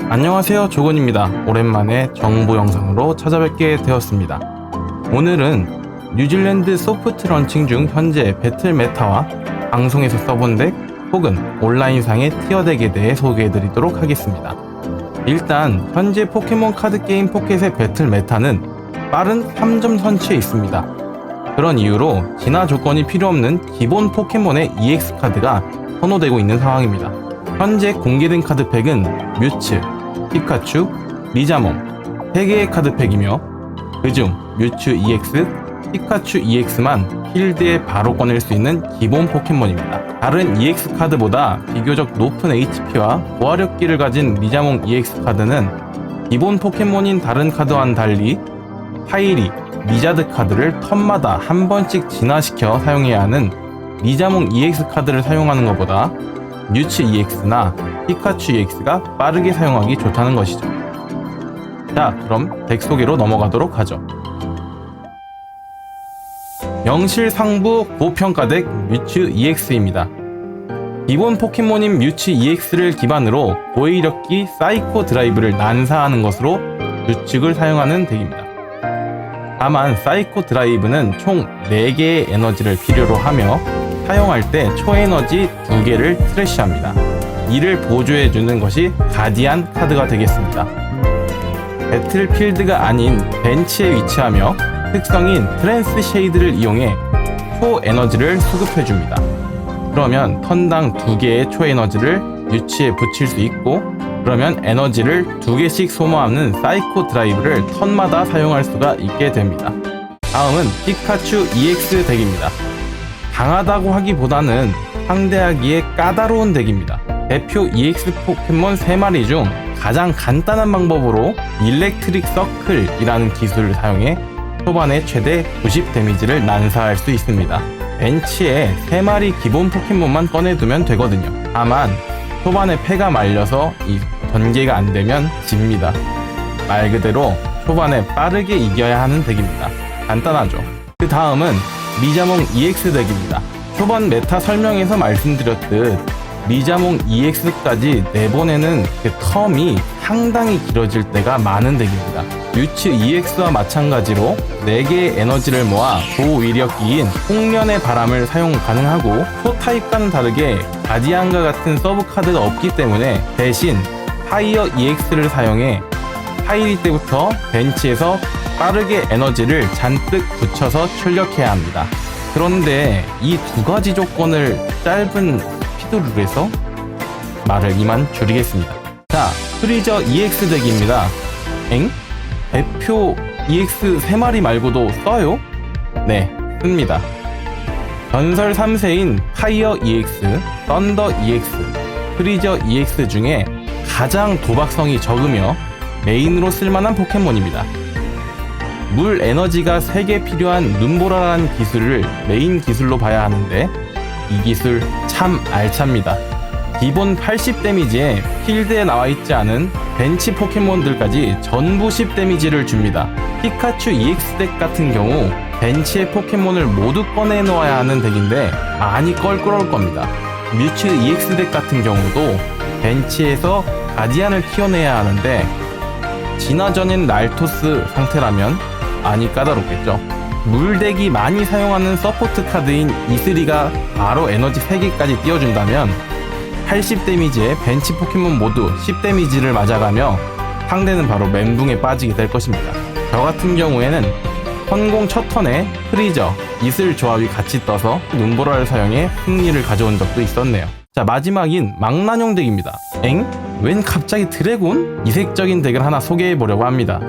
안녕하세요, 조건입니다. 오랜만에 정보 영상으로 찾아뵙게 되었습니다. 오늘은 뉴질랜드 소프트 런칭 중 현재 배틀 메타와 방송에서 써본 덱 혹은 온라인상의 티어 덱에 대해 소개해드리도록 하겠습니다. 일단 현재 포켓몬 카드 게임 포켓의 배틀 메타는 빠른 3점 선취에 있습니다. 그런 이유로 진화 조건이 필요 없는 기본 포켓몬의 EX 카드가 선호되고 있는 상황입니다. 현재 공개된 카드팩은 뮤츠, 피카츄, 리자몽 3개의 카드팩이며 그중 뮤츠 EX, 피카츄 EX만 필드에 바로 꺼낼 수 있는 기본 포켓몬입니다. 다른 EX 카드보다 비교적 높은 HP와 부활력기를 가진 리자몽 EX 카드는 기본 포켓몬인 다른 카드와는 달리 파이리, 리자드 카드를 턴마다 한 번씩 진화시켜 사용해야 하는 리자몽 EX 카드를 사용하는 것보다 뮤츠 EX나 피카츄 EX가 빠르게 사용하기 좋다는 것이죠. 자, 그럼 덱 소개로 넘어가도록 하죠. 명실상부 고평가 덱 뮤츠 EX입니다. 기본 포켓몬인 뮤츠 EX를 기반으로 고위력기 사이코 드라이브를 난사하는 것으로 규칙을 사용하는 덱입니다. 다만 사이코 드라이브는 총 4개의 에너지를 필요로 하며 사용할 때 초에너지 2개를 트래시합니다. 이를 보조해주는 것이 가디안 카드가 되겠습니다. 배틀필드가 아닌 벤치에 위치하며 특성인 트랜스 쉐이드를 이용해 초에너지를 수급해줍니다. 그러면 턴당 2개의 초에너지를 뮤츠에 붙일 수 있고, 그러면 에너지를 2개씩 소모하는 사이코 드라이브를 턴마다 사용할 수가 있게 됩니다. 다음은 피카츄 EX 덱입니다. 강하다고 하기보다는 상대하기에 까다로운 덱입니다. 대표 EX 포켓몬 3마리 중 가장 간단한 방법으로 일렉트릭 서클이라는 기술을 사용해 초반에 최대 90 데미지를 난사할 수 있습니다. 벤치에 3마리 기본 포켓몬만 꺼내두면 되거든요. 다만 초반에 패가 말려서 이 전개가 안되면 집니다. 말 그대로 초반에 빠르게 이겨야 하는 덱입니다. 간단하죠. 그 다음은 리자몽 EX 덱입니다. 초반 메타 설명에서 말씀드렸듯 리자몽 EX까지 내보내는 그 텀이 상당히 길어질 때가 많은 덱입니다. 뮤츠 EX와 마찬가지로 4개의 에너지를 모아 고위력기인 홍련의 바람을 사용 가능하고 초타입과는 다르게 가디안과 같은 서브 카드가 없기 때문에 대신 파이어 EX를 사용해 파이리 때부터 벤치에서 빠르게 에너지를 잔뜩 붙여서 출력해야 합니다. 그런데 이 2가지 조건을 짧은 스피드룰에서 말을 이만 줄이겠습니다. 자, 프리저 EX 덱입니다. 엥? 대표 EX 3마리 말고도 써요? 네, 씁니다. 전설 3세인 파이어 EX, 썬더 EX, 프리저 EX 중에 가장 도박성이 적으며 메인으로 쓸만한 포켓몬입니다. 물 에너지가 3개 필요한 눈보라라는 기술을 메인 기술로 봐야 하는데 이 기술 참 알찹니다. 기본 80 데미지에 필드에 나와있지 않은 벤치 포켓몬들까지 전부 10 데미지를 줍니다. 피카츄 EX 덱 같은 경우 벤치의 포켓몬을 모두 꺼내 놓아야 하는 덱인데 많이 껄끄러울 겁니다. 뮤츠 EX 덱 같은 경우도 벤치에서 가디안을 키워내야 하는데 진화 전인 랄토스 상태라면 많이 까다롭겠죠. 물덱이 많이 사용하는 서포트 카드인 이슬이가 바로 에너지 3개까지 띄워준다면 80 데미지에 벤치 포켓몬 모두 10 데미지를 맞아가며 상대는 바로 멘붕에 빠지게 될 것입니다. 저 같은 경우에는 선공 첫 턴에 프리저, 이슬 조합이 같이 떠서 눈보라를 사용해 승리를 가져온 적도 있었네요. 자, 마지막인 망나뇽 덱입니다. 엥? 웬 갑자기 드래곤? 이색적인 덱을 하나 소개해보려고 합니다.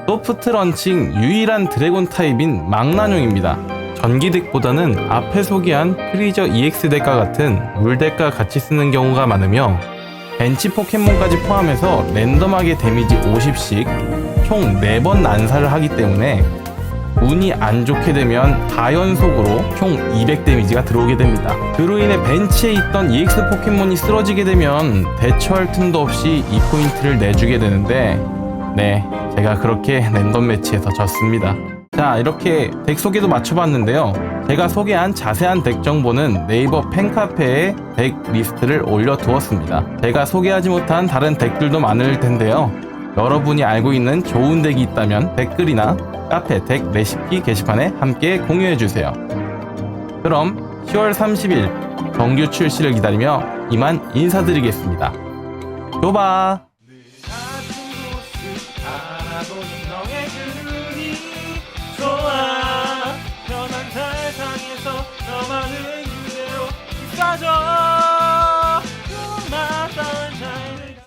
소프트 런칭 유일한 드래곤 타입인 망나뇽입니다. 전기 덱보다는 앞에 소개한 프리저 EX 덱과 같은 물 덱과 같이 쓰는 경우가 많으며 벤치 포켓몬까지 포함해서 랜덤하게 데미지 50씩 총 4번 난사를 하기 때문에 운이 안 좋게 되면 4연속으로 총 200 데미지가 들어오게 됩니다. 그로 인해 벤치에 있던 EX 포켓몬이 쓰러지게 되면 대처할 틈도 없이 2포인트를 내주게 되는데 네, 제가 그렇게 랜덤 매치에서 졌습니다. 자, 이렇게 덱 소개도 맞춰봤는데요. 제가 소개한 자세한 덱 정보는 네이버 팬카페에 덱 리스트를 올려두었습니다. 제가 소개하지 못한 다른 덱들도 많을 텐데요. 여러분이 알고 있는 좋은 덱이 있다면 댓글이나 카페 덱 레시피 게시판에 함께 공유해주세요. 그럼 10월 30일 정규 출시를 기다리며 이만 인사드리겠습니다. 좁아! 좋아. 편한 세상에서 너만은 그대로 있어줘.